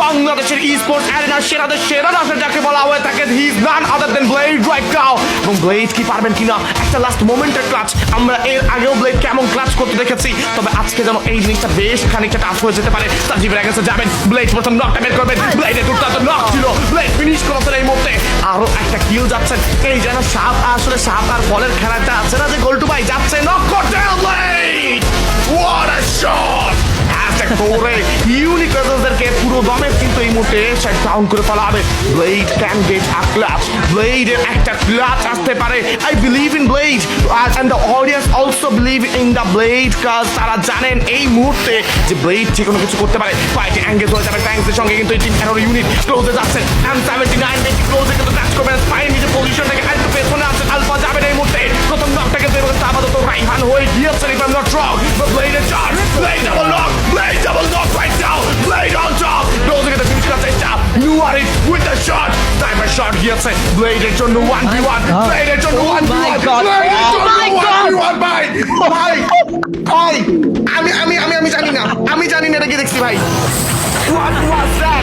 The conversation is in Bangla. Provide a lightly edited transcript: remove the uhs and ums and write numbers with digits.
বাংলাদেশের ই-স্পোর্টস অ্যারেনার সেরাদের সেরা রাশার যাকে বলা হয়ে থাকে, he is none other than Blade right now. এবং ব্লেড কি পারবেন কিনা একটা লাস্ট মোমেন্টের ক্লাচ, আমরা এর আগেও ব্লেড কেমন ক্লাচ করতে দেখেছি, তবে আজকে যেন এই জিনিসটা বেশ খানিকটা টাফ হয়ে যেতে পারে। সাজিবের কাছে যাবেন, ব্লেড প্রথম নকটা বের করবেন, ব্লেডের দুর্দান্ত নক ছিল, ব্লেড ফিনিশ করেছেন এই মুহূর্তে। আরো একটা কিল যাচ্ছেন, এই যেন সাপ আসলে সাপ আর বলের খেলাটা আছে না, যে গোলটু ভাই যাচ্ছে নক করতে, ব্লেড হোয়াট আ শট করে ইউনিক রেজাল্টদেরকে পুরো দমে কিন্তু এই মুহূর্তে শাট ডাউন করে ফেলা হবে। Blade can get a clutch, ব্লেডের একটা ক্লাচ আসতে পারে। I believe in Blade and the audience also believe in the Blade, কাজ তারা জানেন এই মুহূর্তে যে ব্লেড যে কোনো কিছু করতে পারে। ফাইটে এঙ্গেজ হয়ে যাবে ট্যাঙ্কসের সঙ্গে, কিন্তু এই টিম এরর ইউনিট ক্লোজে যাচ্ছেন। M79 বেশি ক্লোজে কিন্তু টাচ করবেন, স্পাইন নিজের পজিশন থেকে একটু পেছনে আছেন। আলফা যাবেন এই মুহূর্তে, প্রথম নকটা কিন্তু আপাতত রাইহান হয়ে গিয়েছেন, if I am not wrong. ব্লেডের charge, Blade double knock, Blade double knock right now, Blade on top, close to the finish cut চেষ্টা, you are it with the shot, sniper shot গিয়েছে, Blade এর জন্য 1v1, Blade এর জন্য 1v1, Blade এর জন্য 1v1, ভাই ভাই আমি জানি না, এটা কি দেখছি ভাই, what was that?